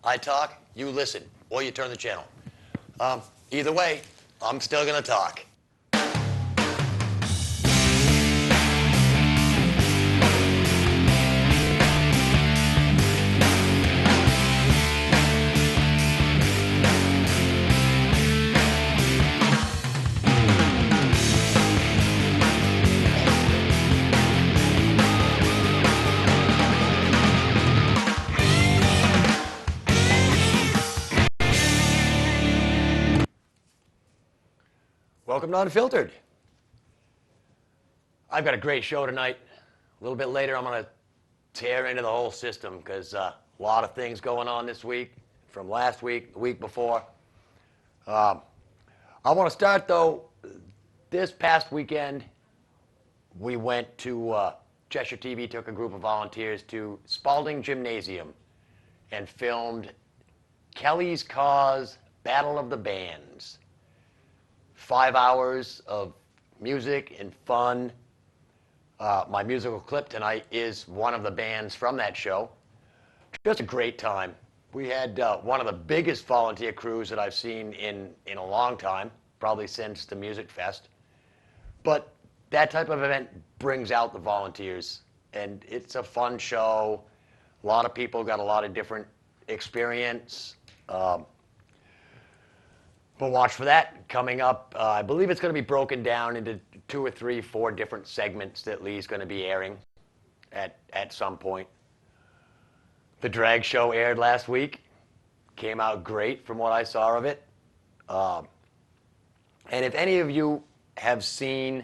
I talk, you listen, or you turn the channel. Either way, I'm still going to talk. Welcome to Unfiltered. I've got a great show tonight. A little bit later, I'm going to tear into the whole system because a lot of things going on this week, from last week, the week before. I want to start, though, this past weekend, we went to Cheshire TV, took a group of volunteers to Spalding Gymnasium and filmed Kelly's Cause Battle of the Bands. 5 hours of music and fun. My musical clip tonight is one of the bands from that show. Just a great time. We had one of the biggest volunteer crews that I've seen in a long time, probably since the Music Fest. But that type of event brings out the volunteers, and it's a fun show. A lot of people got a lot of different experience. But watch for that coming up. I believe it's going to be broken down into 2 or 3, 4 different segments that Lee's going to be airing at some point. The drag show aired last week. Came out great from what I saw of it. And if any of you have seen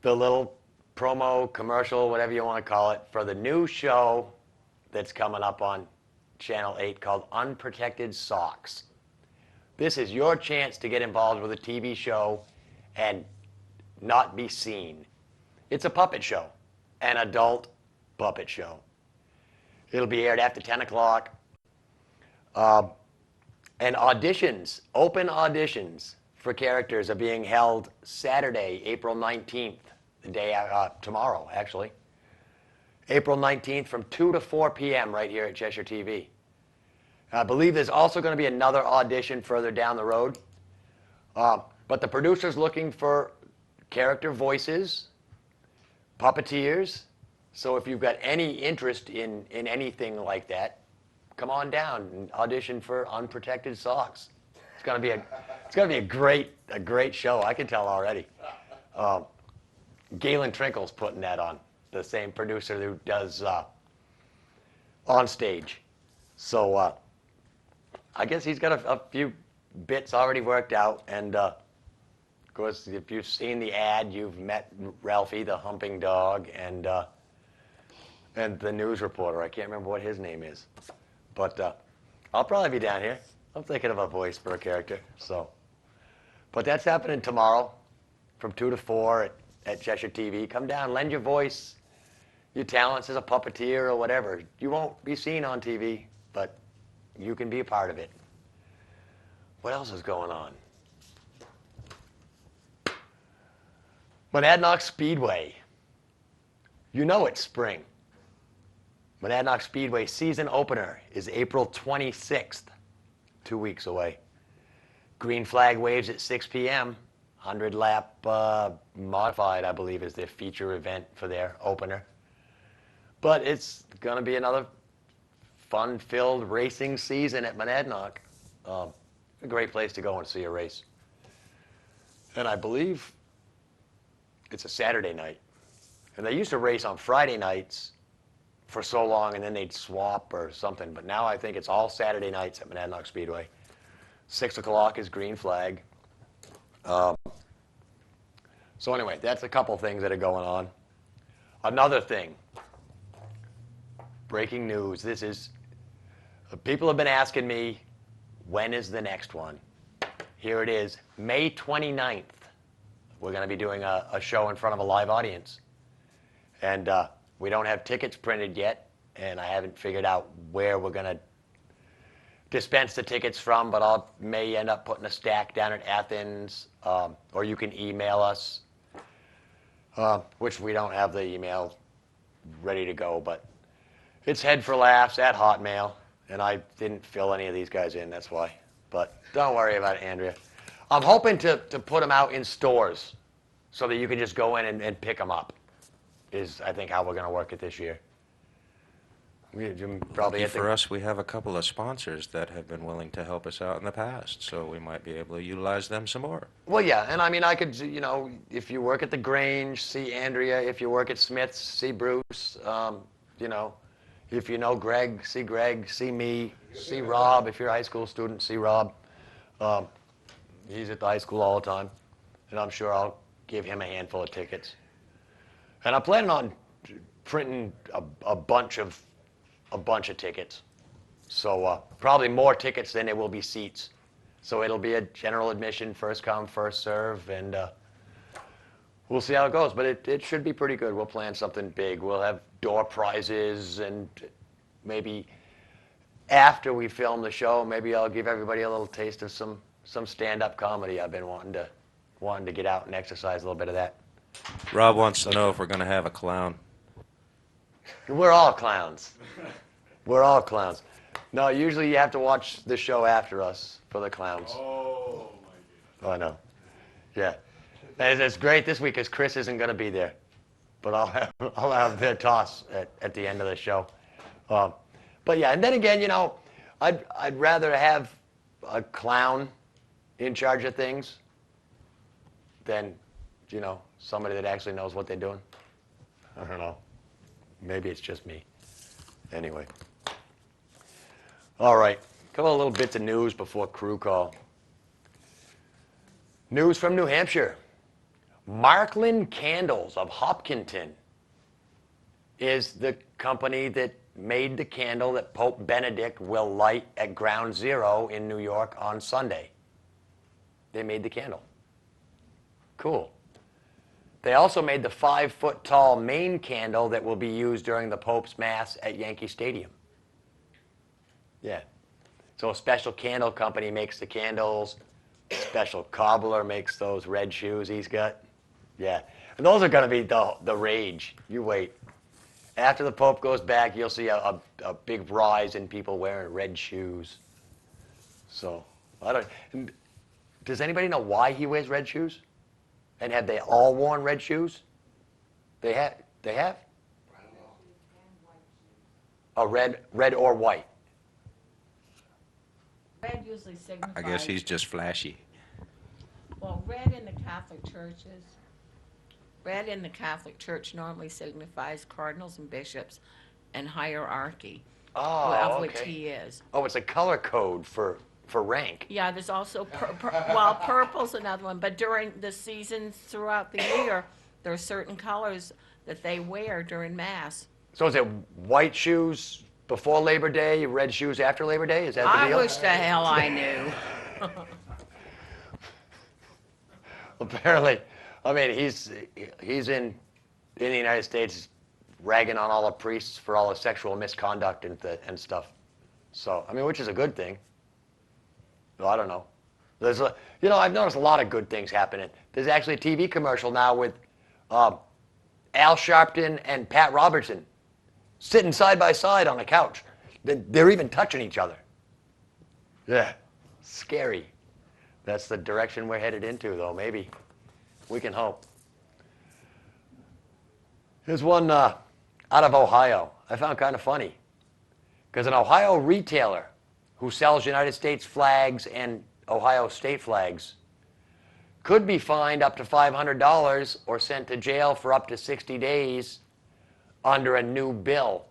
the little promo, commercial, whatever you want to call it, for the new show that's coming up on Channel 8 called Unprotected Socks. This is your chance to get involved with a TV show and not be seen. It's a puppet show, an adult puppet show. It'll be aired after 10 o'clock. And auditions, open auditions for characters are being held Saturday, April 19th, the day tomorrow, actually. April 19th from 2 to 4 p.m. right here at Cheshire TV. I believe there's also going to be another audition further down the road. But the producer's looking for character voices, puppeteers. So if you've got any interest in anything like that, come on down and audition for Unprotected Socks. It's going to be a great show. I can tell already. Galen Trinkle's putting that on, the same producer who does On Stage. So I guess he's got a few bits already worked out. And of course, if you've seen the ad, you've met Ralphie, the humping dog, and the news reporter. I can't remember what his name is. But I'll probably be down here. I'm thinking of a voice for a character. But that's happening tomorrow from 2 to 4 at Cheshire TV. Come down, lend your voice, your talents as a puppeteer or whatever. You won't be seen on TV, but you can be a part of it. What else is going on? Monadnock Speedway. You know it's spring. Monadnock Speedway season opener is April 26th, 2 weeks away. Green flag waves at 6 p.m. 100-lap modified, I believe, is their feature event for their opener. But it's going to be another fun-filled racing season at Monadnock. A great place to go and see a race. And I believe it's a Saturday night. And they used to race on Friday nights for so long, and then they'd swap or something. But now I think it's all Saturday nights at Monadnock Speedway. 6 o'clock is green flag. So anyway, that's a couple things that are going on. Another thing. Breaking news. This is, people have been asking me, when is the next one? Here it is, May 29th. We're going to be doing a show in front of a live audience. And we don't have tickets printed yet, and I haven't figured out where we're going to dispense the tickets from, but I may end up putting a stack down at Athens, or you can email us, which we don't have the email ready to go, but it's Head for Laughs at Hotmail, And I didn't fill any of these guys in, that's why. But don't worry about it, Andrea. I'm hoping to put them out in stores so that you can just go in and pick them up, is I think how we're going to work it this year. Probably Lucky for us, we have a couple of sponsors that have been willing to help us out in the past, so we might be able to utilize them some more. Well, yeah, and I mean, I could, if you work at the Grange, see Andrea. If you work at Smith's, see Bruce. If you know Greg, see me, see Rob. If you're a high school student, see Rob. He's at the high school all the time, and I'm sure I'll give him a handful of tickets. And I'm planning on printing a bunch of tickets. So probably more tickets than there will be seats. So it'll be a general admission, first come, first serve, and we'll see how it goes. But it should be pretty good. We'll plan something big. We'll have door prizes, and maybe after we film the show, maybe I'll give everybody a little taste of some stand-up comedy. I've been wanting to get out and exercise a little bit of that. Rob wants to know if we're going to have a clown. We're all clowns. We're all clowns. No, usually you have to watch the show after us for the clowns. Oh, my I know. Yeah. And it's great this week because Chris isn't going to be there. But I'll have their toss at the end of the show. But yeah, and then again, I'd rather have a clown in charge of things than, somebody that actually knows what they're doing. I don't know. Maybe it's just me. Anyway. All right. A couple of little bits of news before crew call. News from New Hampshire. Markland Candles of Hopkinton is the company that made the candle that Pope Benedict will light at Ground Zero in New York on Sunday. They made the candle. Cool. They also made the 5-foot-tall main candle that will be used during the Pope's Mass at Yankee Stadium. Yeah. So a special candle company makes the candles. A special cobbler makes those red shoes he's got. Yeah. And those are going to be the rage. You wait. After the Pope goes back, you'll see a big rise in people wearing red shoes. So, does anybody know why he wears red shoes? And have they all worn red shoes? They have? Oh, red or white. Red usually signifies. I guess he's just flashy. Well, red in the Catholic Church normally signifies cardinals and bishops and hierarchy, of which he is. Oh, it's a color code for rank. Yeah, there's also, purple's another one, but during the seasons throughout the year, there are certain colors that they wear during Mass. So is it white shoes before Labor Day, red shoes after Labor Day? Is that the deal? I wish the hell I knew. Apparently, I mean, he's in the United States ragging on all the priests for all the sexual misconduct and stuff. So, I mean, which is a good thing. Well, I don't know. There's I've noticed a lot of good things happening. There's actually a TV commercial now with Al Sharpton and Pat Robertson sitting side by side on a couch. They're even touching each other. Yeah, scary. That's the direction we're headed into, though. Maybe we can hope. Here's one out of Ohio. I found kind of funny because an Ohio retailer who sells United States flags and Ohio state flags could be fined up to $500 or sent to jail for up to 60 days under a new bill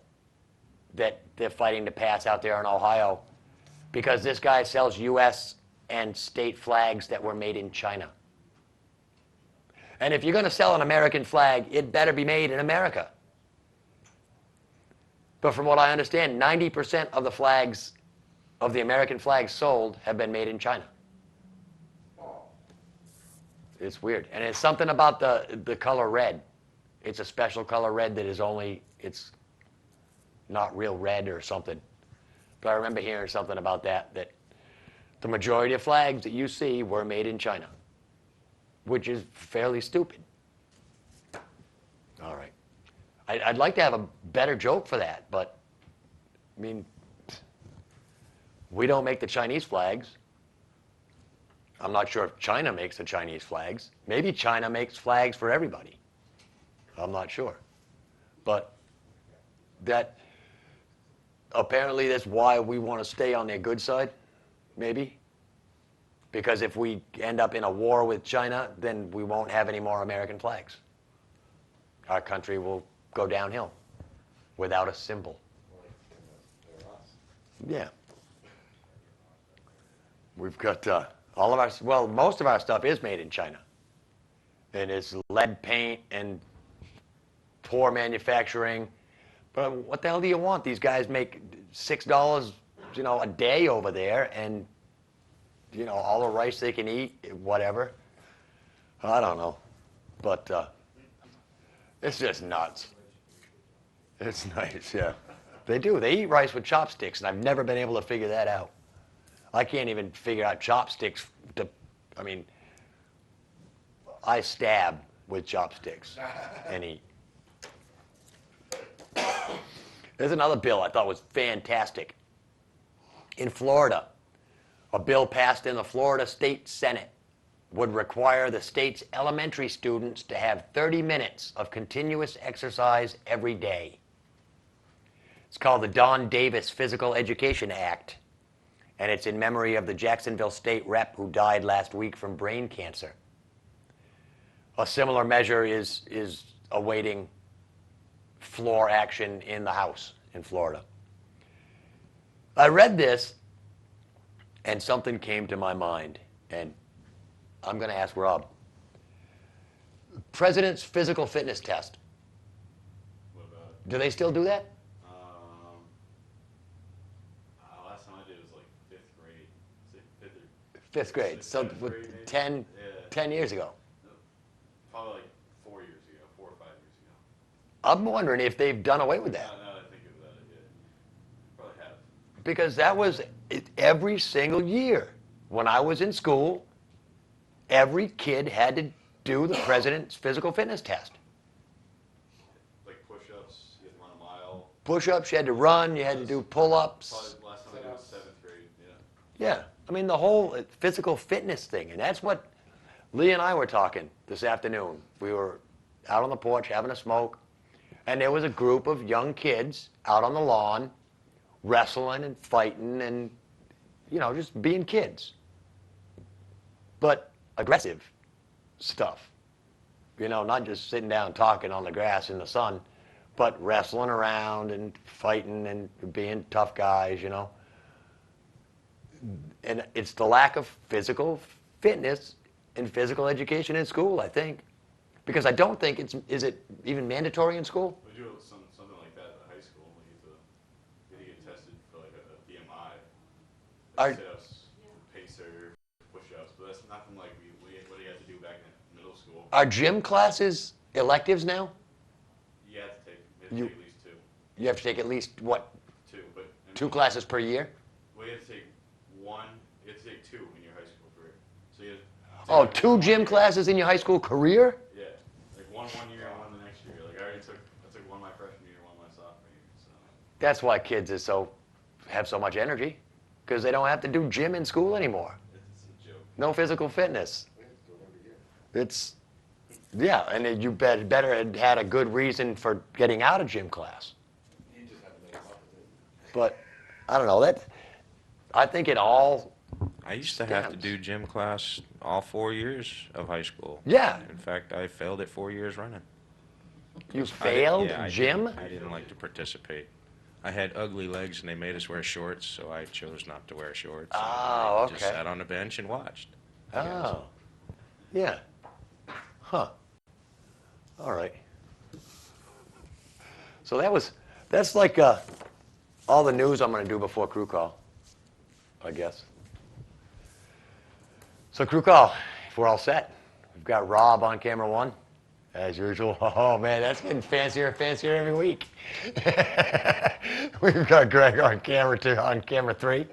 that they're fighting to pass out there in Ohio because this guy sells U.S. and state flags that were made in China. And if you're going to sell an American flag, it better be made in America. But from what I understand, 90% of the flags, of the American flags sold, have been made in China. It's weird. And it's something about the color red. It's a special color red that is it's not real red or something. But I remember hearing something about that the majority of flags that you see were made in China, which is fairly stupid. All right. I'd like to have a better joke for that, but, I mean, We don't make the Chinese flags. I'm not sure if China makes the Chinese flags. Maybe China makes flags for everybody. I'm not sure. But that, apparently that's why we want to stay on their good side, maybe. Because if we end up in a war with China, then we won't have any more American flags. Our country will go downhill without a symbol. Yeah. We've got all of our, well, most of our stuff is made in China. And it's lead paint and poor manufacturing. But what the hell do you want? These guys make $6, a day over there, and all the rice they can eat, whatever. I don't know, but it's just nuts. It's nice, yeah. They do. They eat rice with chopsticks, and I've never been able to figure that out. I can't even figure out chopsticks. I stab with chopsticks and eat. There's another bill I thought was fantastic. In Florida, a bill passed in the Florida State Senate would require the state's elementary students to have 30 minutes of continuous exercise every day. It's called the Don Davis Physical Education Act, and it's in memory of the Jacksonville state rep who died last week from brain cancer. A similar measure is awaiting floor action in the House in Florida. I read this, and something came to my mind, and I'm going to ask Rob. President's physical fitness test. What about it? Do they still do that? Last time I did was like fifth grade. Fifth or Fifth grade. So seventh with grade, maybe? 10 Yeah. years ago. Probably like 4 years ago, 4 or 5 years ago. I'm wondering if they've done away with that. Now that I think about it, yeah. Probably have. Because that was every single year. When I was in school, every kid had to do the president's physical fitness test. Like push-ups, you had to run a mile. Push-ups, you had to run, you had to do pull-ups. Probably last time I did was 7th grade, yeah. Yeah, I mean the whole physical fitness thing, and that's what Lee and I were talking this afternoon. We were out on the porch having a smoke, and there was a group of young kids out on the lawn wrestling and fighting and, just being kids. But aggressive stuff. Not just sitting down talking on the grass in the sun, but wrestling around and fighting and being tough guys, And it's the lack of physical fitness and physical education in school, I think. Because I don't think is it even mandatory in school? We do something like that at high school. You have to get tested for like a BMI. Are- Like sit-ups, pacer, push-ups, but that's nothing like what you had to do back in middle school. Are gym classes electives now? You have to take, You- take at least 2. You have to take at least, what, 2, but I mean, 2 classes per year? well, you have to take 1. You have to take 2 in your high school career. So you have to Oh, take 2 one gym year. classes in your high school career? Yeah, like one year and 1 the next year. Like I took 1 my freshman year, 1 my sophomore year. So That's why kids have so much energy, because they don't have to do gym in school anymore. it's a joke. No physical fitness. It's, yeah, and then you better had a good reason for getting out of gym class. But I don't know, I think it all, I used to have to Stems. do gym class all 4 years of high school. yeah, In fact, I failed it 4 years running. you failed Yeah, gym? I didn't like to participate. I had ugly legs and they made us wear shorts, so I chose not to wear shorts. And Oh, I just okay. sat on the bench and watched. Oh, yeah. Huh. All right. So that's like all the news I'm going to do before crew call, I guess. So crew call, if we're all set, we've got Rob on camera 1, as usual. Oh man, that's getting fancier and fancier every week. We've got Greg on camera 2, on camera 3.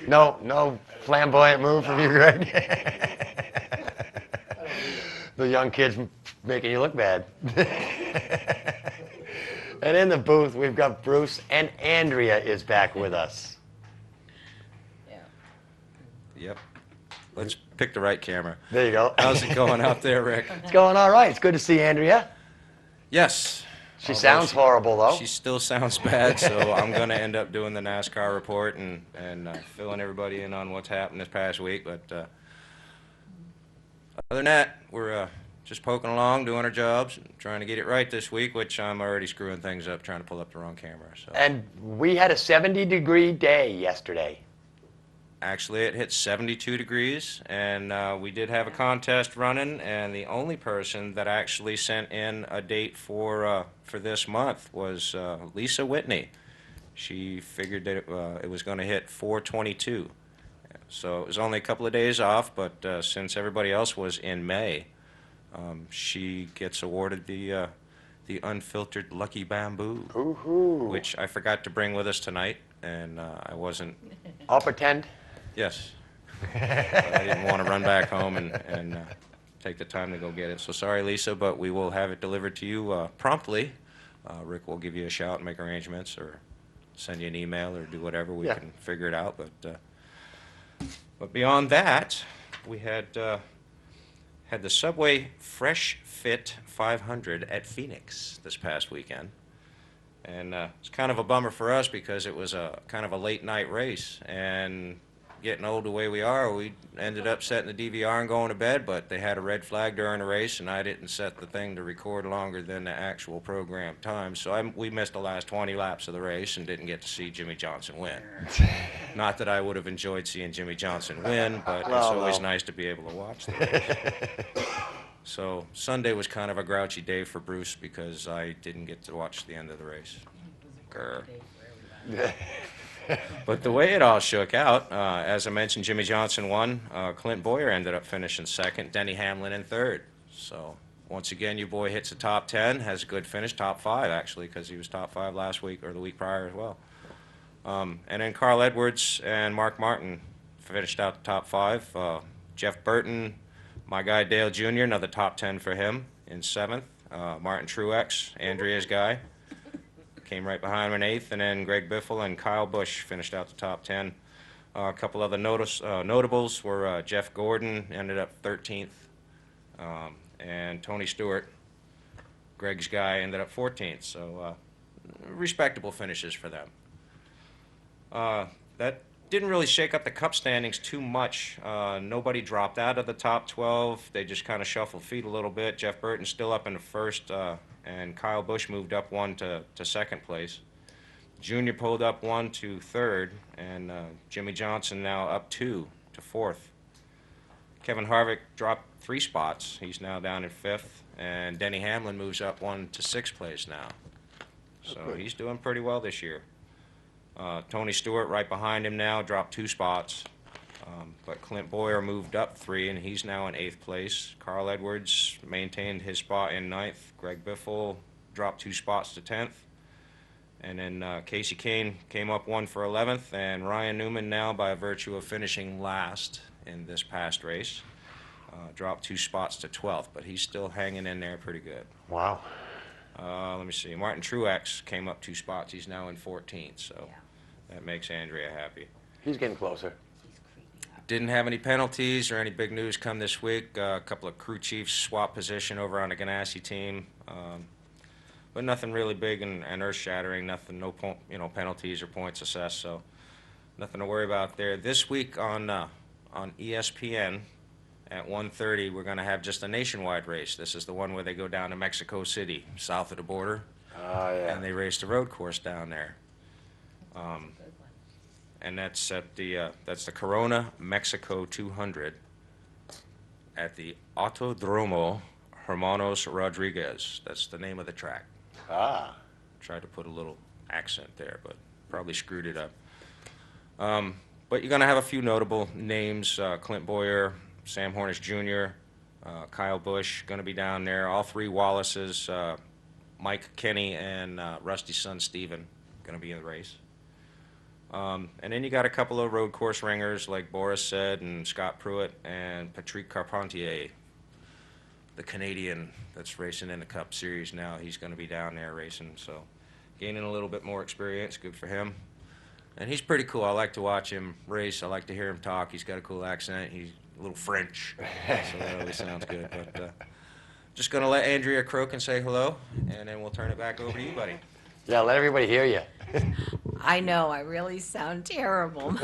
No flamboyant move from you, Greg. The young kids making you look bad. And in the booth, we've got Bruce, and Andrea is back with us. Yeah. Yep. Let's pick the right camera. There you go. How's it going out there, Rick? It's going all right. It's good to see Andrea. Yes. She Although sounds horrible, though. She still sounds bad, so I'm going to end up doing the NASCAR report and filling everybody in on what's happened this past week. But other than that, we're just poking along, doing our jobs, and trying to get it right this week, which I'm already screwing things up, trying to pull up the wrong camera. So And we had a 70-degree day yesterday. actually, it hit 72 degrees, and we did have a contest running, and the only person that actually sent in a date for this month was Lisa Whitney. She figured that it was going to hit 422. So it was only a couple of days off, but since everybody else was in May, she gets awarded the Unfiltered Lucky Bamboo, Ooh. which I forgot to bring with us tonight, and I wasn't. I'll pretend. Yes. But I didn't want to run back home and take the time to go get it. So sorry, Lisa, but we will have it delivered to you promptly. Rick will give you a shout and make arrangements, or send you an email, or do whatever. We Yeah. can figure it out. But beyond that, we had the Subway Fresh Fit 500 at Phoenix this past weekend. And it's kind of a bummer for us because it was a kind of a late night race, and getting old the way we are, we ended up setting the DVR and going to bed, but they had a red flag during the race, and I didn't set the thing to record longer than the actual program time, so we missed the last 20 laps of the race and didn't get to see Jimmy Johnson win. Not that I would have enjoyed seeing Jimmy Johnson win, but it's always nice to be able to watch the race. So Sunday was kind of a grouchy day for Bruce because I didn't get to watch the end of the race. Grr. But the way it all shook out, as I mentioned, Jimmy Johnson won. Clint Boyer ended up finishing second. Denny Hamlin in third. So once again, your boy hits the top 10, has a good finish, top 5 actually, because he was top 5 last week or the week prior as well. And then Carl Edwards and Mark Martin finished out the top 5. Jeff Burton, my guy Dale Jr., another top 10 for him in 7th. Martin Truex, Andrea's guy, came right behind him in 8th, and then Greg Biffle and Kyle Busch finished out the top 10. A couple other notables were Jeff Gordon, ended up 13th, and Tony Stewart, Greg's guy, ended up 14th. So respectable finishes for them. That didn't really shake up the Cup standings too much. Nobody dropped out of the top 12. They just kind of shuffled feet a little bit. Jeff Burton's still up in the first, and Kyle Busch moved up 1 to second place. Junior pulled up 1 to third, and Jimmy Johnson now up 2 to fourth. Kevin Harvick dropped 3 spots. He's now down in 5th, and Denny Hamlin moves up 1 to 6th place now. So he's doing pretty well this year. Tony Stewart right behind him now, dropped 2 spots. But Clint Boyer moved up 3, and he's now in 8th place. Carl Edwards maintained his spot in 9th. Greg Biffle dropped 2 spots to 10th. And then Casey Kane came up 1 for 11th. And Ryan Newman now, by virtue of finishing last in this past race, dropped 2 spots to 12th. But he's still hanging in there pretty good. Wow. Let me see. Martin Truex came up 2 spots. He's now in 14th. So that makes Andrea happy. He's getting closer. Didn't have any penalties or any big news come this week. A couple of crew chiefs swapped position over on the Ganassi team, but nothing really big and earth-shattering. Nothing, no penalties or points assessed. So nothing to worry about there. This week on ESPN at 1:30, we're going to have just a nationwide race. This is the one where they go down to Mexico City, south of the border, and they race the road course down there. And that's at that's the Corona Mexico 200 at the Autodromo Hermanos Rodriguez. That's the name of the track. Ah. Tried to put a little accent there, but probably screwed it up. But you're going to have a few notable names: Clint Boyer, Sam Hornish Jr., Kyle Busch going to be down there. All 3 Wallaces, Mike Kenny and Rusty's son Steven, going to be in the race. And then you got a couple of road course ringers like Boris said, and Scott Pruitt and Patrick Carpentier, the Canadian that's racing in the Cup Series now. He's going to be down there racing. So gaining a little bit more experience. Good for him. And he's pretty cool. I like to watch him race. I like to hear him talk. He's got a cool accent. He's a little French, so that always sounds good. But just going to let Andrea Crokin say hello, and then we'll turn it back over to you, buddy. Yeah, let everybody hear you. I know, I really sound terrible,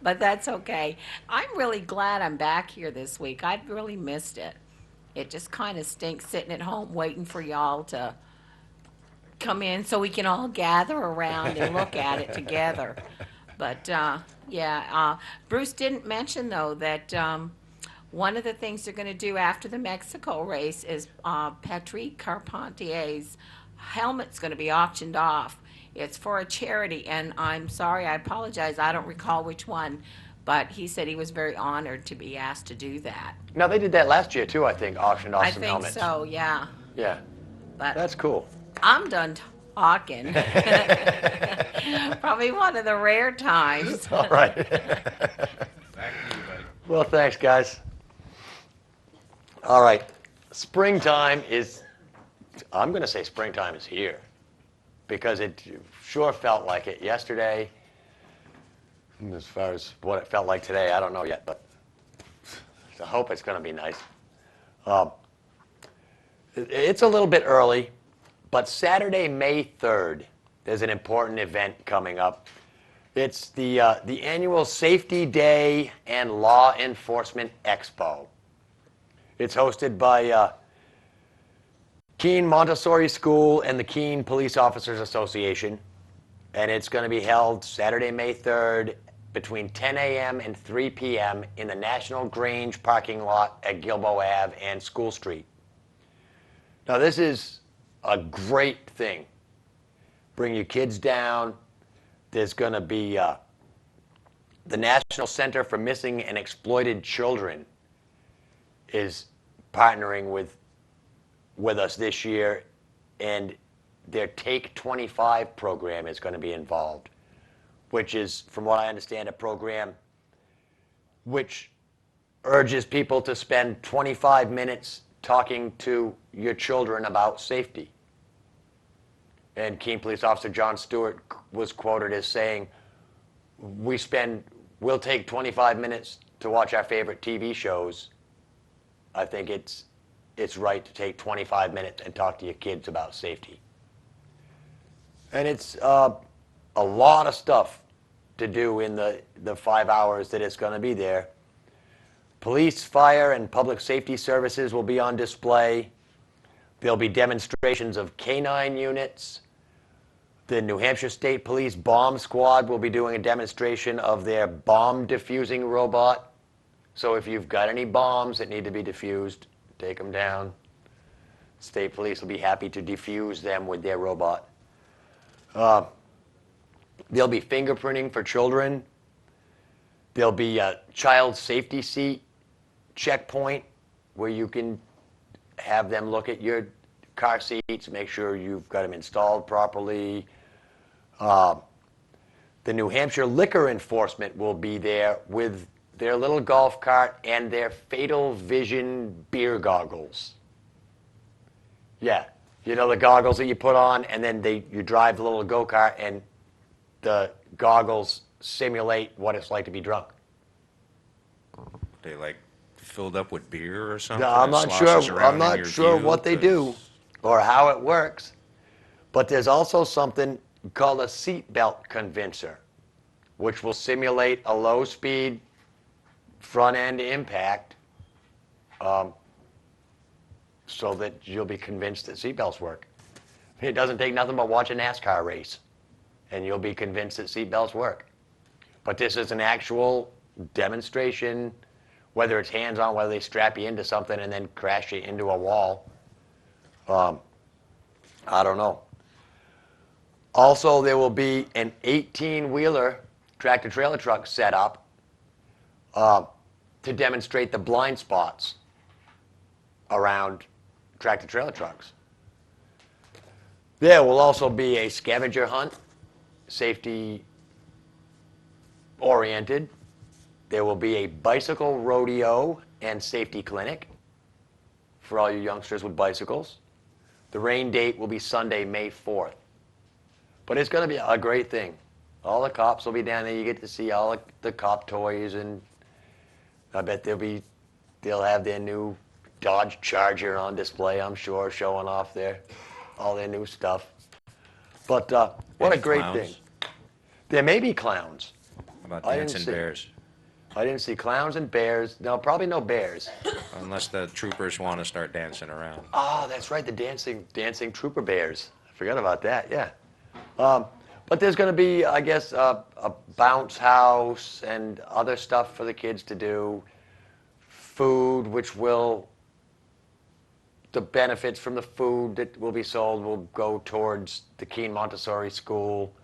but that's okay. I'm really glad I'm back here this week. I've really missed it. It just kind of stinks sitting at home waiting for y'all to come in so we can all gather around and look at it together. But Bruce didn't mention though that one of the things they're going to do after the Mexico race is Patrick Carpentier's helmet's going to be auctioned off. It's for a charity, and I'm sorry, I apologize, I don't recall which one, but he said he was very honored to be asked to do that. No, they did that last year too, I think, auctioned off I some think helmets. so, yeah. Yeah, But that's cool. I'm done talking. Probably one of the rare times. All right. Back to you, buddy. Well, thanks, guys. All right. Springtime is, I'm going to say springtime is here because it sure felt like it yesterday. As far as what it felt like today, I don't know yet, but I hope it's going to be nice. It's a little bit early, but Saturday, May 3rd, there's an important event coming up. It's the annual Safety Day and Law Enforcement Expo. It's hosted by Keene Montessori School and the Keene Police Officers Association, and it's going to be held Saturday, May 3rd between 10 a.m. and 3 p.m. in the National Grange parking lot at Gilboa Ave and School Street. Now, this is a great thing. Bring your kids down. There's going to be the National Center for Missing and Exploited Children is partnering with us this year, and their Take 25 program is going to be involved, which is, from what I understand, a program which urges people to spend 25 minutes talking to your children about safety. And Keene Police Officer John Stewart was quoted as saying, we'll take 25 minutes to watch our favorite TV shows. I think it's right to take 25 minutes and talk to your kids about safety. And it's a lot of stuff to do in the 5 hours that it's going to be there. Police, fire, and public safety services will be on display. There'll be demonstrations of canine units. The New Hampshire State Police Bomb Squad will be doing a demonstration of their bomb diffusing robot. So if you've got any bombs that need to be diffused, take them down. State Police will be happy to defuse them with their robot. There'll be fingerprinting for children. There'll be a child safety seat checkpoint where you can have them look at your car seats, make sure you've got them installed properly. The New Hampshire Liquor Enforcement will be there with their little golf cart and their Fatal Vision beer goggles. Yeah, you know the goggles that you put on, and then you drive the little go-kart, and the goggles simulate what it's like to be drunk. They like filled up with beer or something? No, I'm that not sloshes sure. around I'm in not your sure view? what they do or how it works. But there's also something called a seatbelt convincer, which will simulate a low-speed front-end impact, so that you'll be convinced that seatbelts work. It doesn't take nothing but watch a NASCAR race, and you'll be convinced that seatbelts work. But this is an actual demonstration, whether it's hands-on, whether they strap you into something and then crash you into a wall. I don't know. Also, there will be an 18-wheeler tractor-trailer truck set up to demonstrate the blind spots around tractor-trailer trucks. There will also be a scavenger hunt, safety-oriented. There will be a bicycle rodeo and safety clinic for all you youngsters with bicycles. The rain date will be Sunday, May 4th. But it's going to be a great thing. All the cops will be down there. You get to see all the cop toys, and I bet they'll have their new Dodge Charger on display, I'm sure, showing off all their new stuff. But what Any a great clowns? thing. There may be clowns. How about I didn't dancing see. bears? I didn't see clowns and bears. No, probably no bears. Unless the troopers want to start dancing around. Oh, that's right, the dancing trooper bears. I forgot about that, yeah. But there's going to be, I guess, a bounce house and other stuff for the kids to do. Food, the benefits from the food that will be sold will go towards the Keene Montessori School.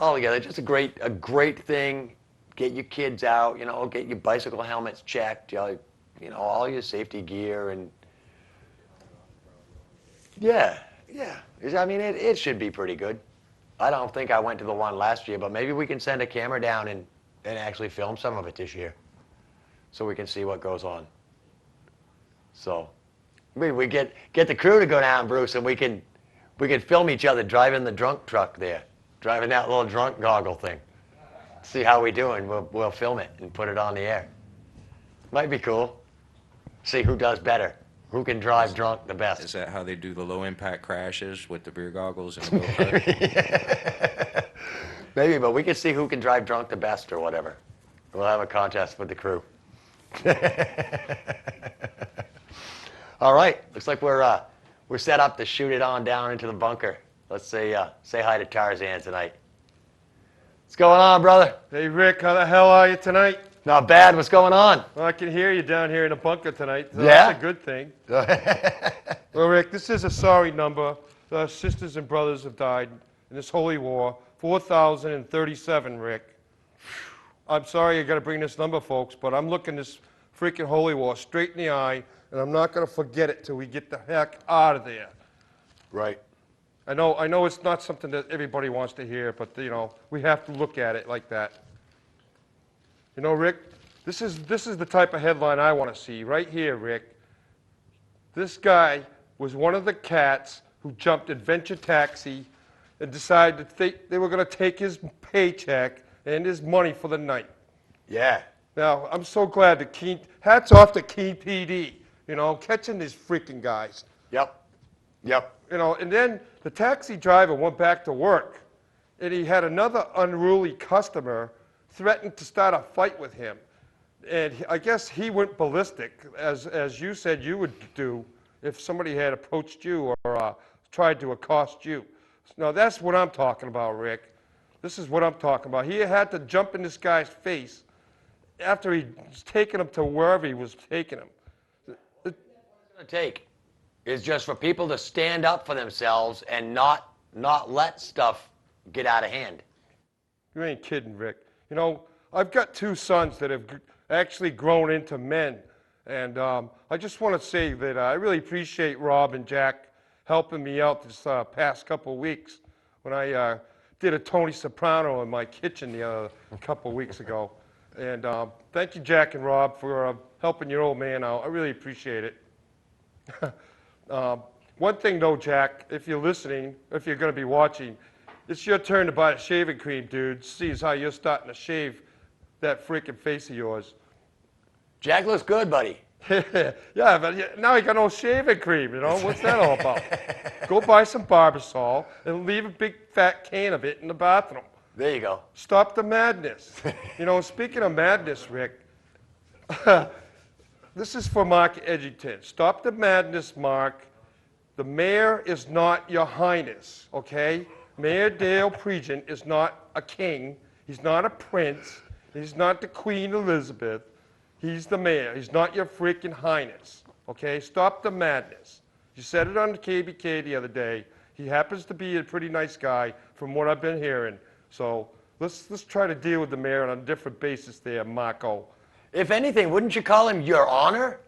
Altogether, just a great thing. Get your kids out, get your bicycle helmets checked, all your safety gear, and yeah. I mean, it should be pretty good. I don't think I went to the one last year, but maybe we can send a camera down and actually film some of it this year, so we can see what goes on. So, we get the crew to go down, Bruce, and we can film each other driving the drunk truck there, driving that little drunk goggle thing. See how we doing. We'll film it and put it on the air. Might be cool. See who does better. Who can drive drunk the best. Is that how they do the low impact crashes with the beer goggles and the go-kart? Maybe, but we can see who can drive drunk the best or whatever. We'll have a contest with the crew. All right, looks like we're set up to shoot it on down into the bunker. Let's say hi to Tarzan tonight. What's going on, brother? Hey, Rick, how the hell are you tonight? Not bad. What's going on? Well, I can hear you down here in the bunker tonight. So Yeah? That's a good thing. Well, Rick, this is a sorry number. Our sisters and brothers have died in this holy war. 4,037, Rick. I'm sorry you got to bring this number, folks, but I'm looking this freaking holy war straight in the eye, and I'm not going to forget it till we get the heck out of there. Right. I know it's not something that everybody wants to hear, but we have to look at it like that. Rick, this is the type of headline I want to see right here, Rick. This guy was one of the cats who jumped Adventure Taxi and decided they were going to take his paycheck and his money for the night. Yeah. Now, I'm so glad hats off to Keene PD, catching these freaking guys. Yep. And then the taxi driver went back to work, and he had another unruly customer threaten to start a fight with him. And I guess he went ballistic, as you said you would do if somebody had approached you or tried to accost you. Now, that's what I'm talking about, Rick. This is what I'm talking about. He had to jump in this guy's face after he'd taken him to wherever he was taking him. Going to take is just for people to stand up for themselves and not let stuff get out of hand. You ain't kidding, Rick. I've got two sons that have actually grown into men, and I just want to say that I really appreciate Rob and Jack helping me out this past couple of weeks when I did a Tony Soprano in my kitchen a couple of weeks ago. And thank you, Jack and Rob, for helping your old man out. I really appreciate it. One thing, though, Jack, if you're listening, if you're going to be watching, it's your turn to buy the shaving cream, dude. See as how you're starting to shave that freaking face of yours. Jack looks good, buddy. Yeah, but now you got no shaving cream, What's that all about? Go buy some Barbasol and leave a big fat can of it in the bathroom. There you go. Stop the madness. Speaking of madness, Rick, this is for Mark Edgington. Stop the madness, Mark. The mayor is not your highness, okay? Mayor Dale Pregent is not a king. He's not a prince. He's not the Queen Elizabeth. He's the mayor. He's not your freaking highness, okay? Stop the madness. You said it on the KBK the other day. He happens to be a pretty nice guy from what I've been hearing. So let's try to deal with the mayor on a different basis there, Marco. If anything, wouldn't you call him Your Honor?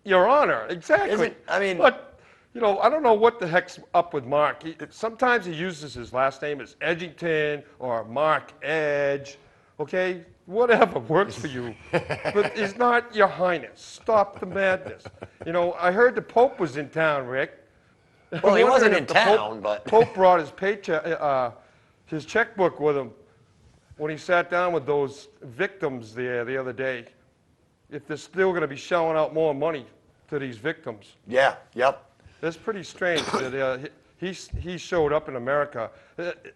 Your Honor, exactly. But, I don't know what the heck's up with Mark. Sometimes he uses his last name as Edgington or Mark Edge. Okay, whatever works for you. But he's not your highness. Stop the madness. I heard the Pope was in town, Rick. Well, he I'm wasn't wondering in if the Pope- town, but Pope brought his paycheck, his checkbook with him when he sat down with those victims there the other day. If they're still going to be shelling out more money to these victims. yeah, yep. That's pretty strange that he showed up in America.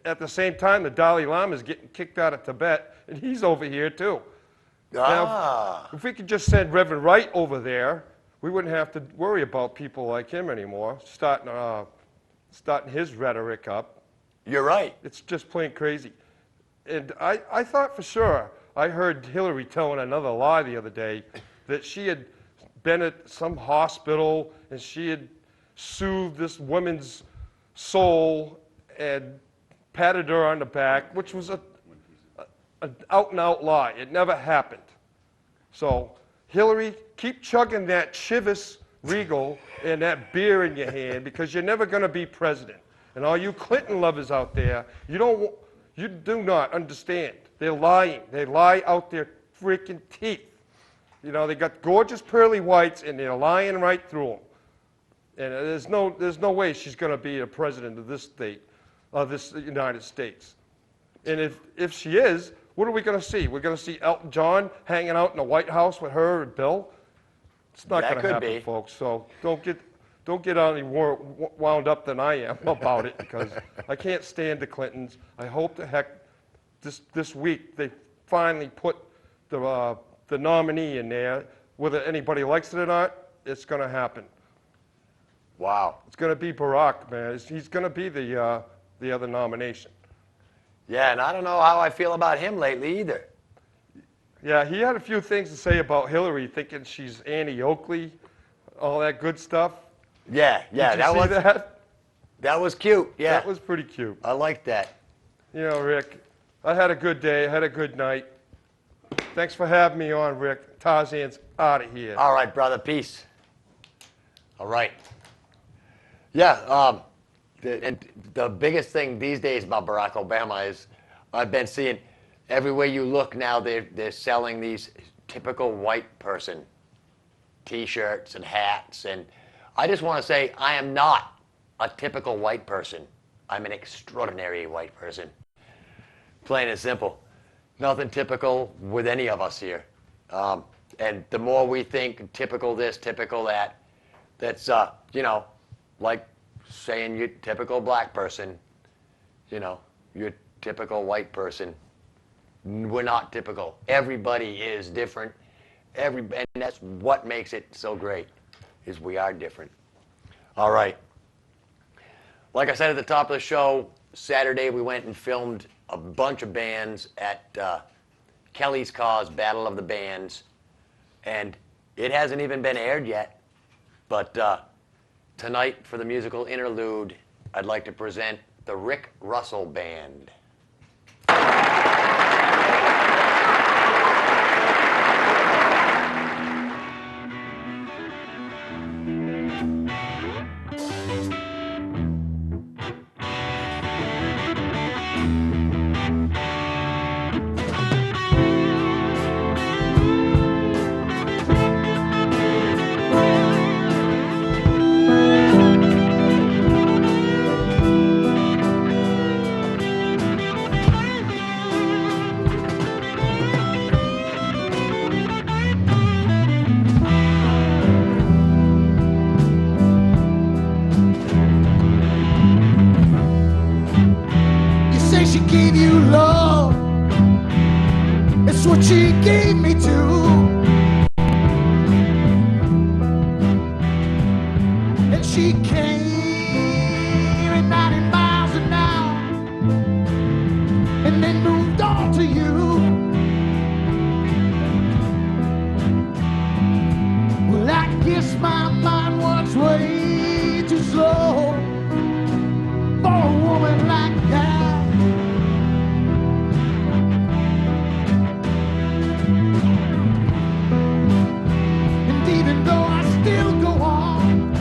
At the same time, the Dalai Lama is getting kicked out of Tibet, and he's over here too. Ah, If we could just send Reverend Wright over there, we wouldn't have to worry about people like him anymore, starting his rhetoric up. you're right. It's just plain crazy. And I thought for sure, I heard Hillary telling another lie the other day that she had been at some hospital and she had soothed this woman's soul and patted her on the back, which was an out-and-out lie. It never happened. So, Hillary, keep chugging that Chivas Regal and that beer in your hand because you're never going to be president. And all you Clinton lovers out there, you do not understand. They're lying. They lie out their freaking teeth. You know, they got gorgeous pearly whites and they're lying right through them. And there's no way she's going to be a president of this state, of this United States. And if she is, what are we going to see? We're going to see Elton John hanging out in the White House with her and Bill? It's not That going to could happen, be. folks. So don't get any more wound up than I am about it because I can't stand the Clintons. I hope the heck this week they finally put the nominee in there. Whether anybody likes it or not, it's going to happen. Wow. It's going to be Barack, man. He's going to be the other nomination. Yeah, and I don't know how I feel about him lately either. Yeah, he had a few things to say about Hillary, thinking she's Annie Oakley, all that good stuff. Yeah, yeah, Did you see that? that was cute. Yeah, That was pretty cute. I like that. You know, Rick, I had a good day. I had a good night. Thanks for having me on, Rick. Tarzan's out of here. All right, brother. Peace. All right. Yeah. And the biggest thing these days about Barack Obama is I've been seeing everywhere you look now they're selling these typical white person T-shirts and hats, and I just want to say I am not a typical white person. I'm an extraordinary white person. Plain and simple. Nothing typical with any of us here. And the more we think typical this, typical that, that's, like saying you're typical black person, you're typical white person. We're not typical. Everybody is different. And that's what makes it so great, is we are different. All right. Like I said at the top of the show, Saturday we went and filmed a bunch of bands at Kelly's Cause Battle of the Bands. And it hasn't even been aired yet. But tonight, for the musical interlude, I'd like to present the Rick Russell Band. You say she gave you love. It's what she gave me too. And she came at 90 miles an hour and then moved on to you. Well, I guess my mind works way too slow for a woman like that. And even though I still go on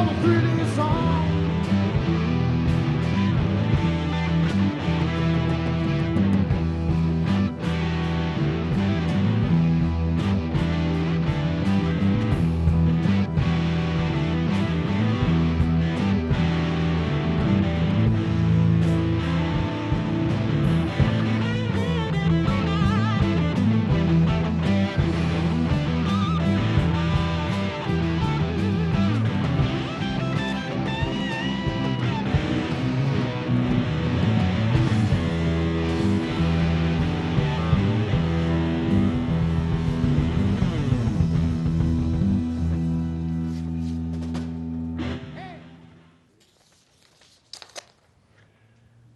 all the thrilling song.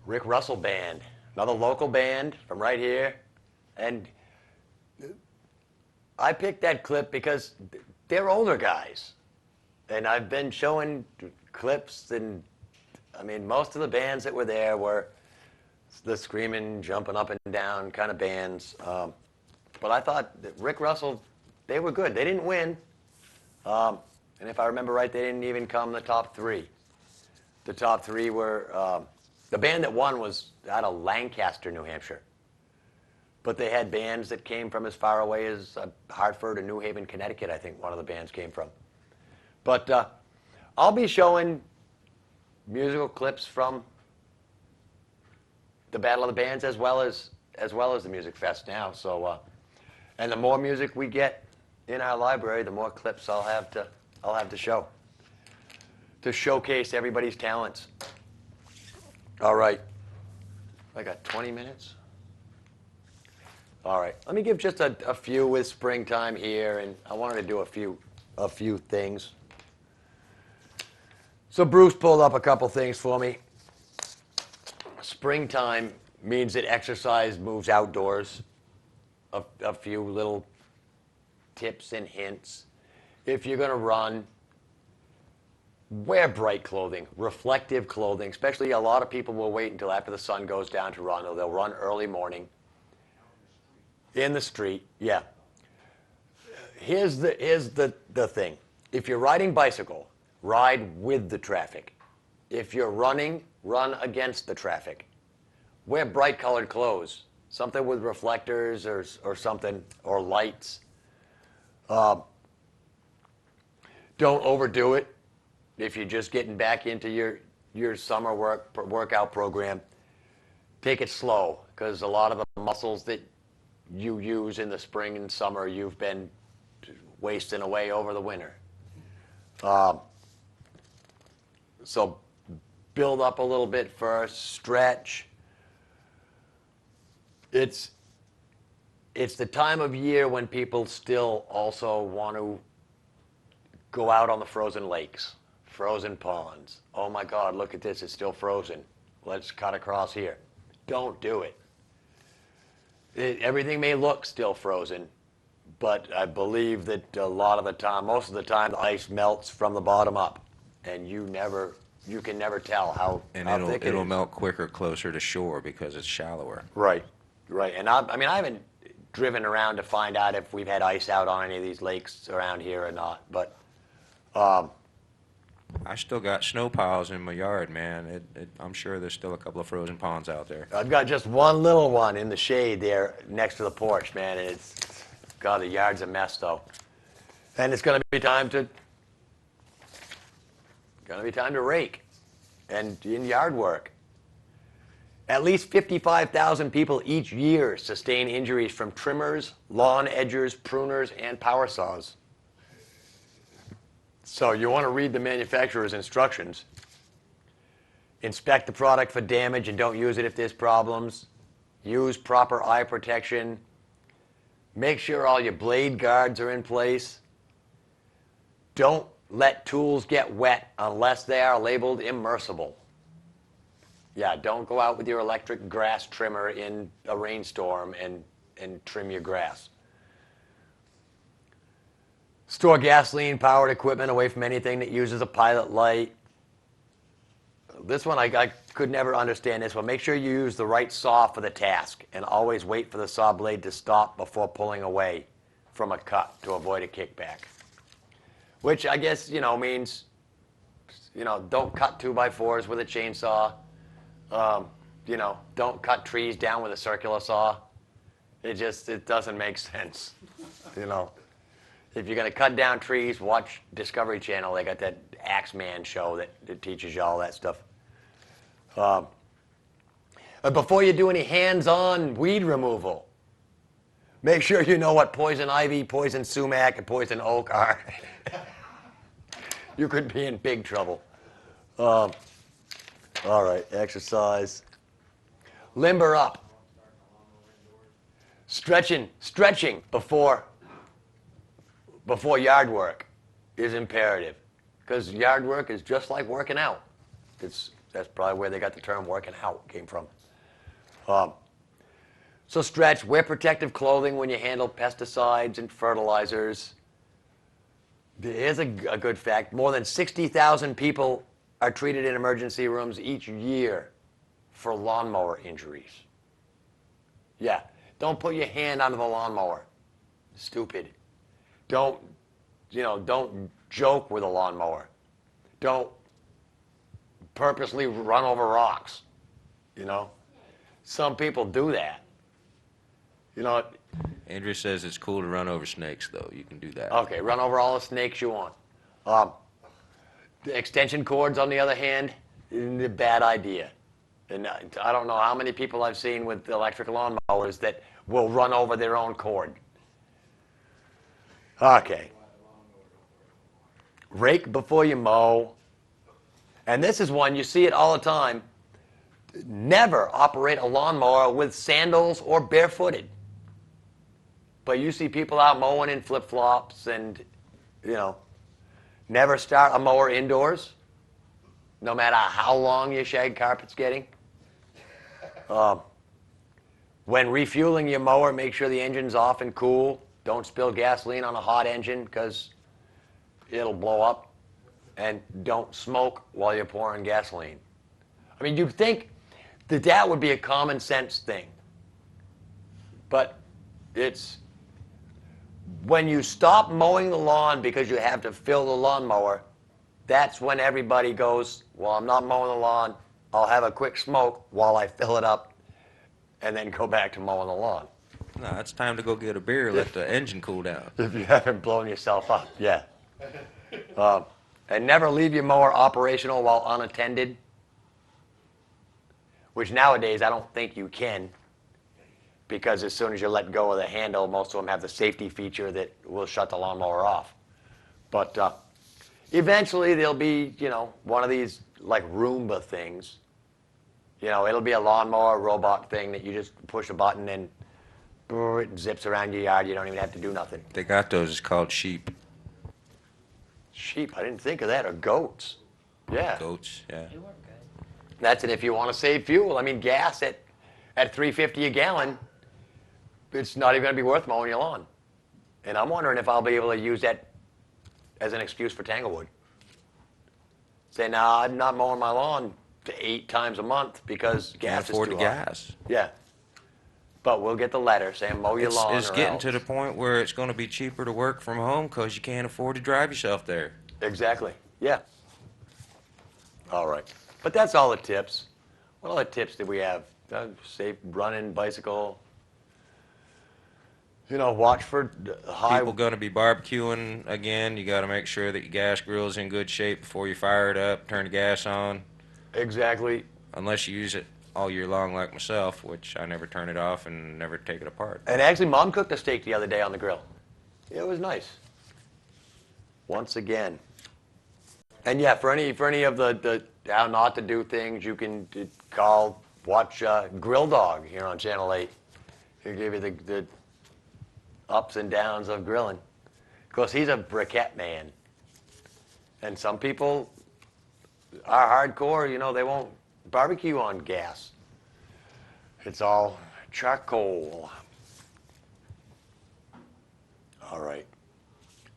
Rick Russell Band, another local band from right here. And I picked that clip because they're older guys. And I've been showing clips, and I mean, most of the bands that were there were the screaming, jumping up and down kind of bands. But I thought that Rick Russell, they were good. They didn't win. And if I remember right, they didn't even come the top three. The top three were, the band that won was out of Lancaster, New Hampshire. But they had bands that came from as far away as Hartford or New Haven, Connecticut, I think one of the bands came from. But I'll be showing musical clips from the Battle of the Bands as well as the Music Fest now. So, and the more music we get in our library, the more clips I'll have to show to showcase everybody's talents. All right, I got 20 minutes. All right, let me give just a few with springtime here, and I wanted to do a few things. So Bruce pulled up a couple things for me. Springtime means that exercise moves outdoors. A few little tips and hints. If you're going to run, wear bright clothing, reflective clothing, especially a lot of people will wait until after the sun goes down to run, or they'll run early morning. In the street, yeah. Here's the thing. If you're riding bicycle, ride with the traffic. If you're running, run against the traffic. Wear bright colored clothes, something with reflectors or something, or lights. Don't overdo it. If you're just getting back into your summer workout program, take it slow, because a lot of the muscles that you use in the spring and summer, you've been wasting away over the winter. So build up a little bit first, stretch. It's the time of year when people still also want to go out on the frozen lakes, frozen ponds. Oh my God, look at this, it's still frozen. Let's cut across here. Don't do it. Everything may look still frozen, but I believe that a lot of the time, most of the time, the ice melts from the bottom up, and you can never tell how thick it is. It'll melt quicker closer to shore because it's shallower. Right. And I mean, I haven't driven around to find out if we've had ice out on any of these lakes around here or not, but I still got snow piles in my yard, man. I'm sure there's still a couple of frozen ponds out there. I've got just one little one in the shade there next to the porch, man, and God, the yard's a mess though. And it's going to be time to rake and in yard work. At least 55,000 people each year sustain injuries from trimmers, lawn edgers, pruners, and power saws. So you want to read the manufacturer's instructions. Inspect the product for damage and don't use it if there's problems. Use proper eye protection. Make sure all your blade guards are in place. Don't let tools get wet unless they are labeled immersible. Yeah, don't go out with your electric grass trimmer in a rainstorm and trim your grass. Store gasoline-powered equipment away from anything that uses a pilot light. This one, I could never understand this one. Make sure you use the right saw for the task and always wait for the saw blade to stop before pulling away from a cut to avoid a kickback. Which I guess, means don't cut 2x4s with a chainsaw. Don't cut trees down with a circular saw. It doesn't make sense. If you're gonna cut down trees, watch Discovery Channel. They got that Axeman show that teaches you all that stuff. Before you do any hands-on weed removal, make sure you know what poison ivy, poison sumac, and poison oak are. You could be in big trouble. All right, exercise. Limber up. Stretching before yard work is imperative, because yard work is just like working out. That's probably where they got the term working out came from. So stretch, wear protective clothing when you handle pesticides and fertilizers. Here's a good fact. More than 60,000 people are treated in emergency rooms each year for lawnmower injuries. Yeah, don't put your hand under the lawnmower. Stupid. Don't joke with a lawnmower. Don't purposely run over rocks. Some people do that. Andrew says it's cool to run over snakes, though. You can do that. Okay, run over all the snakes you want. The extension cords, on the other hand, is a bad idea. And I don't know how many people I've seen with electric lawnmowers that will run over their own cord. Okay. Rake before you mow. And this is one, you see it all the time. Never operate a lawnmower with sandals or barefooted. But you see people out mowing in flip-flops and, never start a mower indoors, no matter how long your shag carpet's getting. When refueling your mower, make sure the engine's off and cool. Don't spill gasoline on a hot engine because it'll blow up. And don't smoke while you're pouring gasoline. I mean, you'd think that would be a common sense thing. But it's when you stop mowing the lawn because you have to fill the lawnmower, that's when everybody goes, well, I'm not mowing the lawn. I'll have a quick smoke while I fill it up and then go back to mowing the lawn. No, it's time to go get a beer, let the engine cool down. If you haven't blown yourself up, yeah. And never leave your mower operational while unattended, which nowadays I don't think you can, because as soon as you let go of the handle, most of them have the safety feature that will shut the lawnmower off. But eventually there'll be, one of these like Roomba things. It'll be a lawnmower robot thing that you just push a button and it zips around your yard. You don't even have to do nothing. They got those. It's called sheep. Sheep, I didn't think of that. Or goats. Yeah. Goats, yeah. That's it if you want to save fuel. I mean, gas at $3.50 a gallon, it's not even going to be worth mowing your lawn. And I'm wondering if I'll be able to use that as an excuse for Tanglewood. Say, no, I'm not mowing my lawn 8 times a month because gas is too Can't afford the high. gas. Yeah. But we'll get the letter saying mow your lawn. It's or getting else. to the point where it's going to be cheaper to work from home because you can't afford to drive yourself there. Exactly. Yeah. All right. But that's all the tips. What other tips did we have? Safe running, bicycle. Watch for high. People going to be barbecuing again. You got to make sure that your gas grill's in good shape before you fire it up. Turn the gas on. Exactly. Unless you use it all year long like myself, which I never turn it off and never take it apart. And actually, Mom cooked a steak the other day on the grill. It was nice. Once again. And yeah, for any of the how not to do things, you can watch Grill Dog here on Channel 8. He'll give you the ups and downs of grilling. Of course, he's a briquette man. And some people are hardcore, they won't barbecue on gas. It's all charcoal. All right.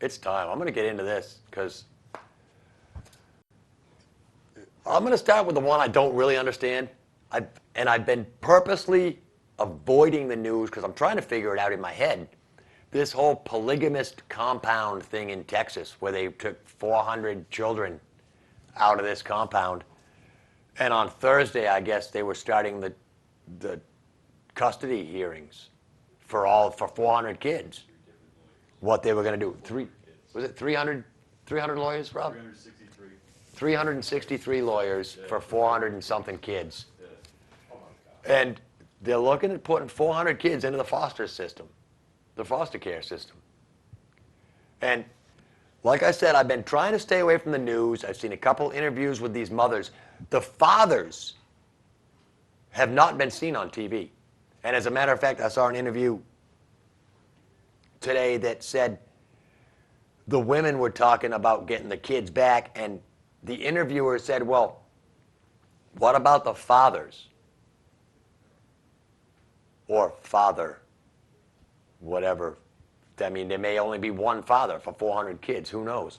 It's time. I'm going to get into this because I'm going to start with the one I don't really understand. I've been purposely avoiding the news because I'm trying to figure it out in my head. This whole polygamist compound thing in Texas where they took 400 children out of this compound. And on Thursday, I guess they were starting the custody hearings for 400 kids. What they were going to do. Was it 300 lawyers, Rob? 363. 363 lawyers for 400 and something kids. And they're looking at putting 400 kids into the foster system, the foster care system. And like I said, I've been trying to stay away from the news. I've seen a couple interviews with these mothers. The fathers have not been seen on TV. And as a matter of fact, I saw an interview today that said the women were talking about getting the kids back, and the interviewer said, well, what about the fathers? Or father, whatever. I mean, there may only be one father for 400 kids, who knows?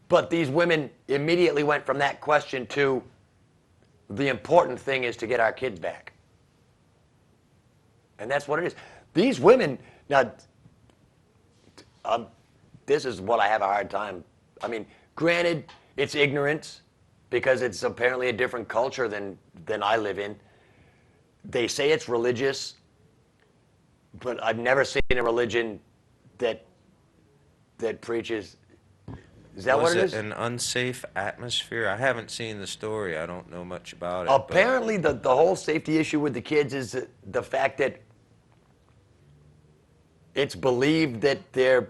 But these women immediately went from that question to the important thing is to get our kids back. And that's what it is. These women, now, this is what I have a hard time. I mean, granted, it's ignorance because it's apparently a different culture than I live in. They say it's religious, but I've never seen a religion that preaches. Is that what it is? An unsafe atmosphere? I haven't seen the story. I don't know much about it. but- Apparently, the whole safety issue with the kids is the fact that it's believed that they're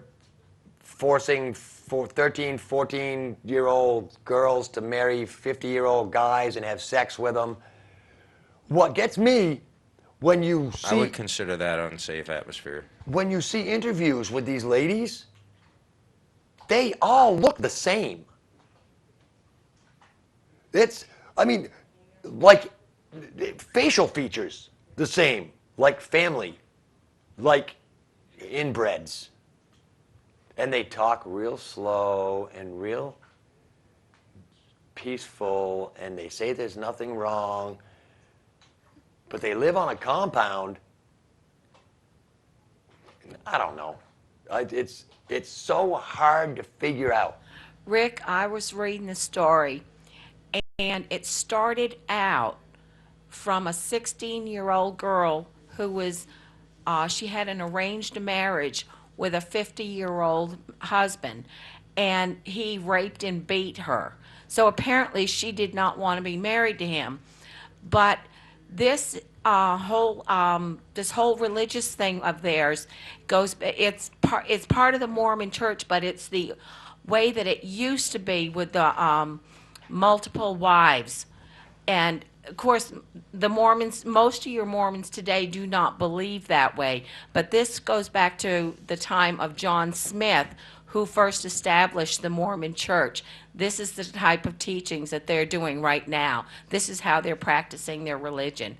forcing 13, 14-year-old girls to marry 50-year-old guys and have sex with them. What gets me, when you I would see consider that unsafe atmosphere. interviews with these ladies, they all look the same. I mean, like facial features, the same, like family, like inbreds. And they talk real slow and real peaceful, and they say there's nothing wrong. But they live on a compound. I don't know. It's so hard to figure out. Rick, I was reading the story, and it started out from a 16-year-old girl who was, she had an arranged marriage with a 50-year-old husband, and he raped and beat her. So apparently she did not want to be married to him. But this this whole religious thing of theirs it's part of the Mormon church, but it's the way that it used to be with the multiple wives. And of course, the Mormons, most of your Mormons today do not believe that way. But this goes back to the time of John Smith, who first established the Mormon church. This is the type of teachings that they're doing right now. This is how they're practicing their religion.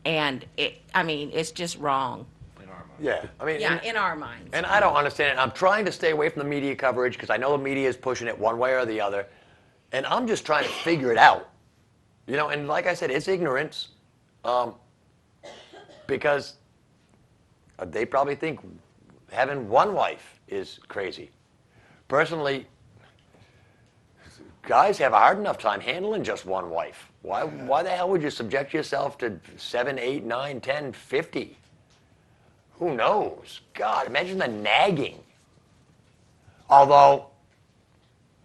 And it's just wrong. In our mind. Yeah, I mean, Yeah, in our minds. and I don't understand it. I'm trying to stay away from the media coverage because I know the media is pushing it one way or the other, and I'm just trying to figure it out. You know, and like I said, it's ignorance, because they probably think having one wife is crazy. Personally, guys have a hard enough time handling just one wife. Why the hell would you subject yourself to 7, 8, 9, 10, 50? Who knows? God, imagine the nagging. Although,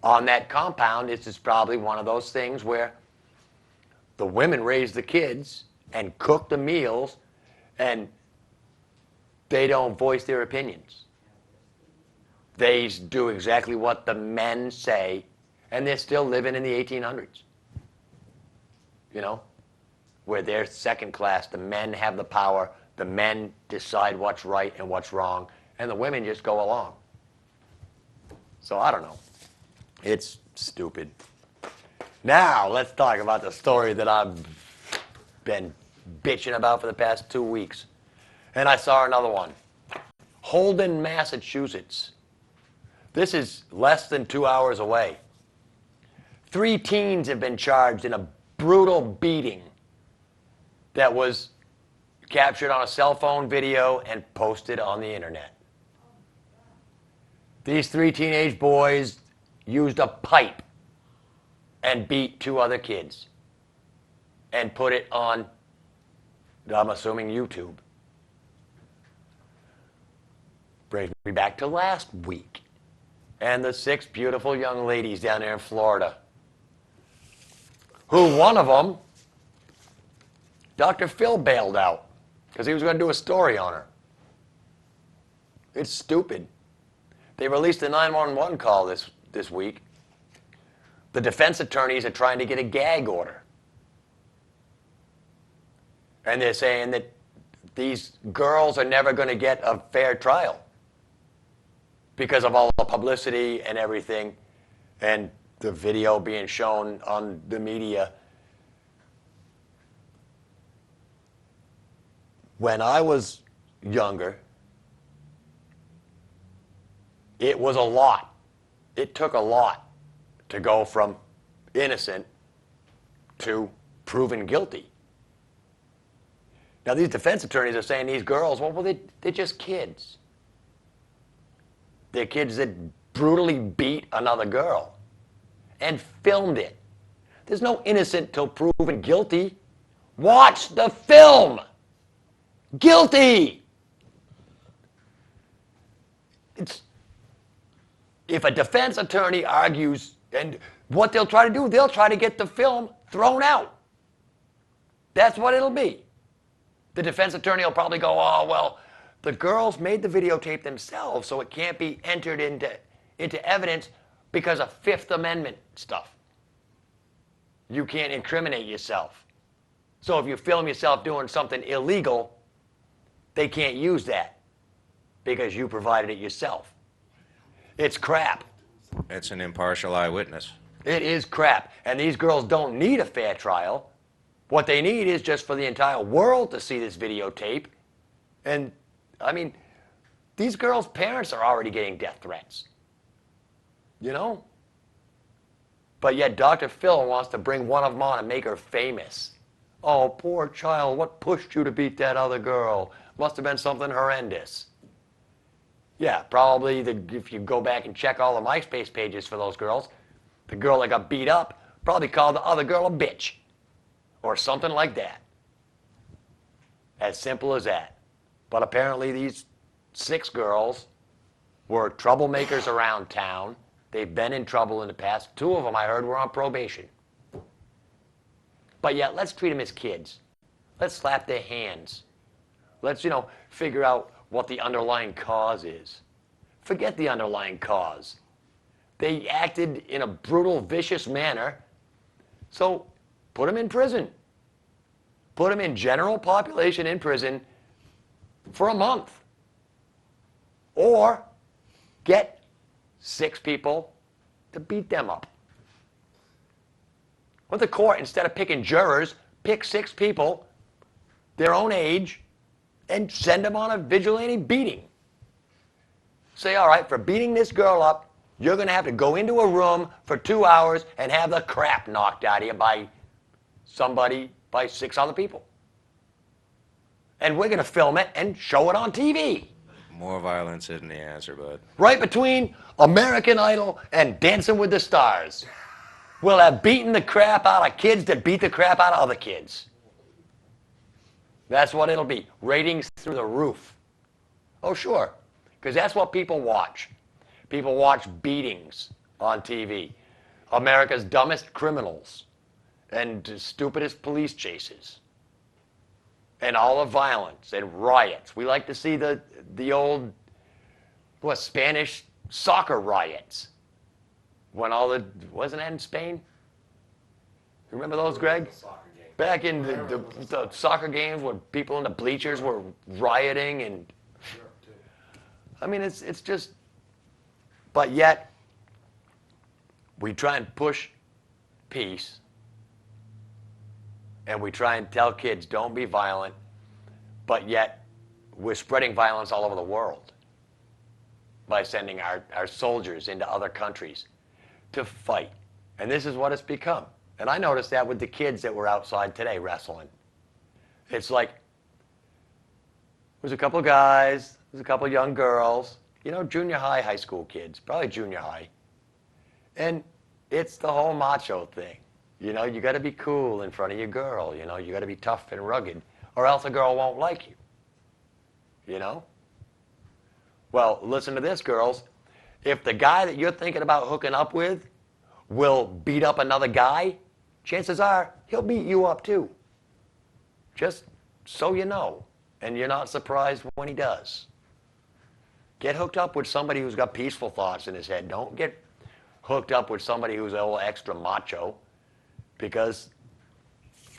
on that compound, this is probably one of those things where the women raise the kids and cook the meals, and they don't voice their opinions. They do exactly what the men say, and they're still living in the 1800s. You know, where they're second class, the men have the power, the men decide what's right and what's wrong, and the women just go along. So I don't know. It's stupid. Now, let's talk about the story that I've been bitching about for the past 2 weeks. And I saw another one. Holden, Massachusetts. This is less than 2 hours away. 3 teens have been charged in a brutal beating that was captured on a cell phone video and posted on the internet. These 3 teenage boys used a pipe and beat 2 other kids and put it on, I'm assuming, YouTube. Brings me back to last week and the 6 beautiful young ladies down there in Florida, who one of them, Dr. Phil bailed out because he was going to do a story on her. It's stupid. They released a 911 call this week. The defense attorneys are trying to get a gag order. And they're saying that these girls are never going to get a fair trial because of all the publicity and everything, and the video being shown on the media. When I was younger, it was a lot. It took a lot to go from innocent to proven guilty. Now, these defense attorneys are saying these girls, well, they're just kids. They're kids that brutally beat another girl and filmed it. There's no innocent till proven guilty. Watch the film. Guilty. If a defense attorney argues, and what they'll try to do, they'll try to get the film thrown out. That's what it'll be. The defense attorney will probably go, oh, well, the girls made the videotape themselves, so it can't be entered into evidence because of Fifth Amendment stuff. You can't incriminate yourself. So if you film yourself doing something illegal, they can't use that because you provided it yourself. It's crap. It's an impartial eyewitness. It is crap. And these girls don't need a fair trial. What they need is just for the entire world to see this videotape. And, I mean, these girls' parents are already getting death threats. You know? But yet Dr. Phil wants to bring one of them on and make her famous. Oh, poor child, what pushed you to beat that other girl? Must have been something horrendous. Yeah, probably if you go back and check all the MySpace pages for those girls, the girl that got beat up probably called the other girl a bitch. Or something like that. As simple as that. But apparently these 6 girls were troublemakers around town. They've been in trouble in the past. 2 of them, I heard, were on probation. But yet, let's treat them as kids. Let's slap their hands. Let's, figure out what the underlying cause is. Forget the underlying cause. They acted in a brutal, vicious manner. So put them in prison. Put them in general population in prison for a month. Or get 6 people to beat them up. Let the court, instead of picking jurors, pick 6 people their own age and send them on a vigilante beating. Say, all right, for beating this girl up, you're going to have to go into a room for 2 hours and have the crap knocked out of you by 6 other people. And we're going to film it and show it on TV. More violence isn't the answer, bud. Right between American Idol and Dancing with the Stars. We'll have beaten the crap out of kids that beat the crap out of other kids. That's what it'll be. Ratings through the roof. Oh, sure. Because that's what people watch. People watch beatings on TV. America's dumbest criminals. And stupidest police chases. And all the violence and riots. We like to see the old, Spanish soccer riots. When wasn't that in Spain? You remember those, Greg? Back in the soccer games where people in the bleachers were rioting and, I mean, it's just, but yet, we try and push peace. And we try and tell kids, don't be violent, but yet we're spreading violence all over the world by sending our soldiers into other countries to fight. And this is what it's become. And I noticed that with the kids that were outside today wrestling. It's like, there's a couple of guys, there's a couple of young girls, junior high, high school kids, probably junior high. And it's the whole macho thing. You know, you got to be cool in front of your girl. You know, you got to be tough and rugged, or else a girl won't like you. You know? Well, listen to this, girls. If the guy that you're thinking about hooking up with will beat up another guy, chances are he'll beat you up too. Just so you know, and you're not surprised when he does. Get hooked up with somebody who's got peaceful thoughts in his head. Don't get hooked up with somebody who's a little extra macho, because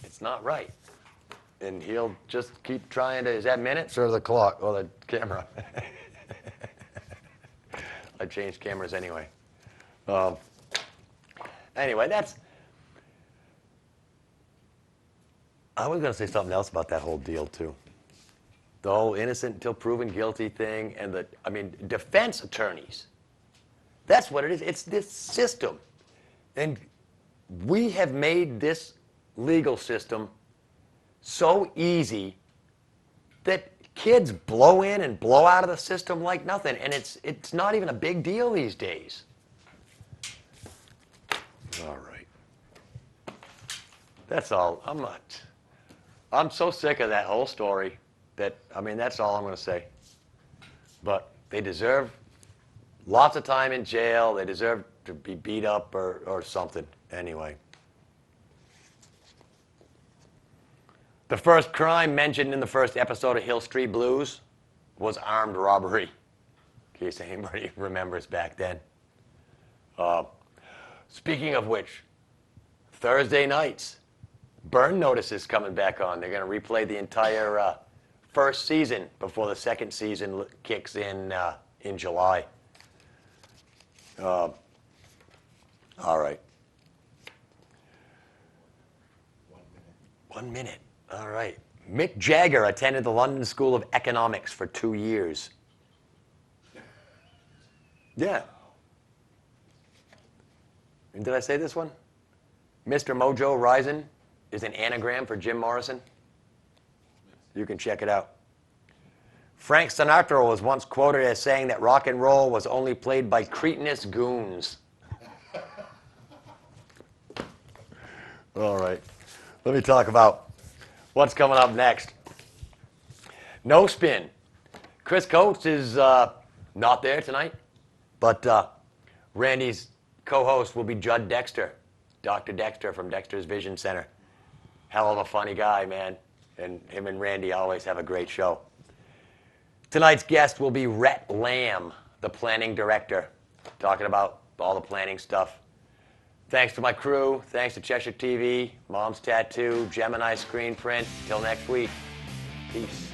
it's not right. And he'll just keep trying to, is that minutes or the clock or the camera? I changed cameras anyway. Anyway, I was going to say something else about that whole deal too. The whole innocent until proven guilty thing, and defense attorneys. That's what it is. It's this system. And we have made this legal system so easy that kids blow in and blow out of the system like nothing. And it's not even a big deal these days. All right. That's all. I'm so sick of that whole story that's all I'm going to say. But they deserve lots of time in jail. They deserve to be beat up or something. Anyway. The first crime mentioned in the first episode of Hill Street Blues was armed robbery, in case anybody remembers back then. Speaking of which, Thursday nights, Burn Notice is coming back on. They're going to replay the entire first season before the second season kicks in July. All right. 1 minute. All right. Mick Jagger attended the London School of Economics for 2 years. Yeah. And did I say this one? Mr. Mojo Rising is an anagram for Jim Morrison. You can check it out. Frank Sinatra was once quoted as saying that rock and roll was only played by cretinous goons. All right. Let me talk about what's coming up next. No Spin. Chris Coates is not there tonight, but Randy's co-host will be Judd Dexter, Dr. Dexter from Dexter's Vision Center. Hell of a funny guy, man. And him and Randy always have a great show. Tonight's guest will be Rhett Lamb, the planning director, talking about all the planning stuff. Thanks to my crew. Thanks to Cheshire TV, Mom's Tattoo, Gemini Screen Print. Till next week. Peace.